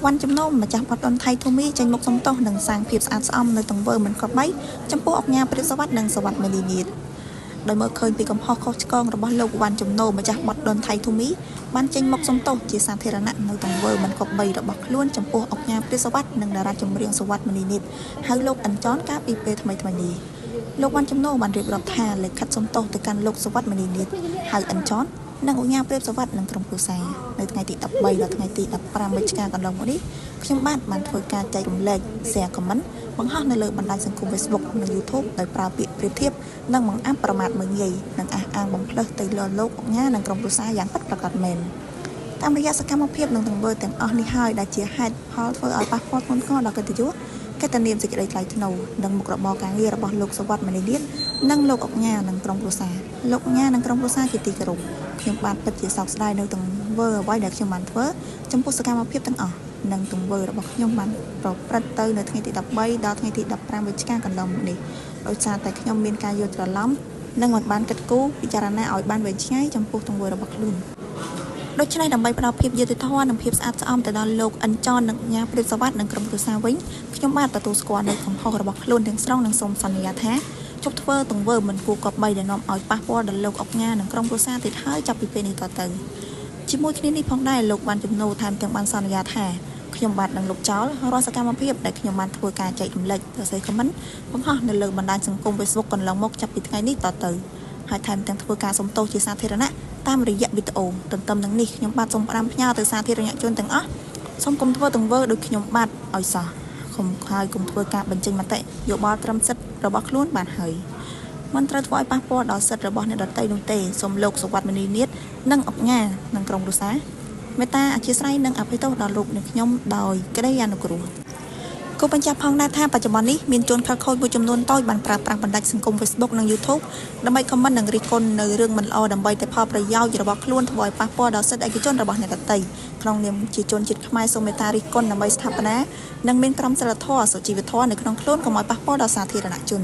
วันจำนงมาจากพัดดนไทยทูมีจังมกสมโตหนังสางเพียบสะอาดอ้อมในตังเวอร์มันกรอบไม้จำพวกออกงานปริศวัตหนังสวัสดิ์เมลีนิดโดยเมื่อเคยปีกำพอเขากองระบาดโลกวันจำนงมาจากพัดดนไทยทูมีบ้านจังมกสมโตจีสานเทระนะในตังเวอร์มันกรอบใบระบาดล้วนจำพวกออกงานปริศวัตหนังดาราจำเรียงสวัสดิ์เมลีนิดให้โลกอันจ้อนก้าปีเปทำไมนี้โลกวันจำนงมันเรียบรับแทนเลยคัดสมโตแต่การโลกสวัสดิ์เมลีนิดให้อันจ้อนนังอุญญาเปรียบสวัสดิ์นังกรมกุศลในไงติดตับใบและไงติดตับปรามวิชากันลงวันนี้ขยมบ้านมันធ្វើការចែករំលែកแชร์คอมเมนต์បង្ហោះនៅលើបណ្ដាញសង្គម Facebook និង YouTube ដោយប្រើពាក្យប្រៀបធៀបនិងបង្អាប់ប្រមាថមើលងាយនិងអះអាងបំផ្លើសទៅលើលោកអង្ញានិងក្រុមគ្រួសារយ៉ាងពិតប្រាកដមែនតាមរយៈសកម្មភាពនិងទង្វើទាំងអស់នេះហើយដែលជាហេតុផលធ្វើឲ្យប៉ះពាល់ធ្ងន់ធ្ងរដល់កិត្តិយសកិត្តិនាមសេចក្តីថ្លៃថ្នូរនិងមុខរបរការងាររបស់លោកសវត្ថិមនីនាថនិងលោកអង្ញានិងក្រុមគ្រួសារលោកអង្ញានិងក្រុមគ្រួសារជាទីគោរពខ្ញុំបានពិតជាសោកស្ដាយនៅទង្វើអ្វីដែលខ្ញុំបានធ្វើចំពោះសកម្មភាពទាំងអស់និងទង្វើរបស់ខ្ញុំបានប្រព្រឹត្តទៅនៅថ្ងៃទី13ដល់ថ្ងៃទី15វិច្ឆិកាកន្លងមកនេះដោយសារតែខ្ញុំមានការយល់ច្រឡំនិងមិនបានគិតគូរពិចារណាឲ្យបានវែងឆ្ងាយចំពោះទង្វើរបស់ខ្លួនដូច្នេះដើម្បីផ្ដល់ភាពយុត្តិធម៌និងភាពស្អាតស្អំទៅដល់លោកអិនចននិងអញ្ញាព្រាបសវត្ថិនិងក្រុមគ្រួសារវិញខ្ញុំបានទទួលស្គាល់នៅកំហុសរបស់ខ្លួនទាំងស្រុងនិងសូមសន្យាថាជប់ធ្វើទង្វើមិនគួរគប្បីដែលនាំឲ្យប៉ះពាល់ដល់លោកអុកញ៉ានិងក្រុមគ្រួសារទៀតហើយចាប់ពីពេលនេះតទៅជាមួយគ្នានេះផងដែរលោកបានចំណូលថែមទាំងបានសន្យាថាខ្ញុំបាទនឹងលុបចោលរាល់សកម្មភាពដែលខ្ញុំបានធ្វើការចែករំលែកសរសេរខមមិនបង្ហោះនៅលើបណ្ដាញសង្គម Facebook កន្លងមកចាប់ពីថ្ងៃនេះតទៅហើយថែមទាំងធ្វើការសុំទោសជាសាធារណៈតាមរយៈវីដេអូទន្ទឹមនឹងនេះខ្ញុំបាទសូមផ្ដាំផ្ញើទៅសាធារណជនទាំងអស់សូមកុំធ្វើទង្វើដូចខ្ញុំបាទឲ្យសោះកុំធ្វើការបញ្ចេញមតិយោបល់ត្រឹមសិទ្ធិរបស់ខ្លួនបានហើយមិនត្រូវធ្វើឲ្យប៉ះពាល់ដល់សិទ្ធិរបស់អ្នកដទៃនោះទេសូមលោកសវត្ថិមនីនាថនិងអុកញ៉ានិងក្រុមគ្រួសារមេត្តាអធិស្ឋាននិងអភ័យទោសដល់លោកអ្នកខ្ញុំដោយក្តីអនុគ្រោះគូបញ្ជាក់ផងដែរថាបច្ចុប្បន្ននេះមានជនខិលខូចមួយចំនួនតូចបានប្រើប្រាស់បណ្ដាញសង្គម Facebook និង YouTube ដើម្បីខមមិននិងរិះគន់នៅរឿងមិនល្អដើម្បីតែផលប្រយោជន៍របស់ខ្លួនធ្វើឲ្យប៉ះពាល់ដល់សិទ្ធិឯកជនរបស់អ្នកដទៃក្នុងនាមជាជនជាតិខ្មែរសូមមេត្តារិះគន់ដើម្បីស្ថាបនានិងមានក្រមសីលធម៌សុជីវធម៌នៅក្នុងខ្លួនកុំឲ្យប៉ះពាល់ដល់សាធារណជន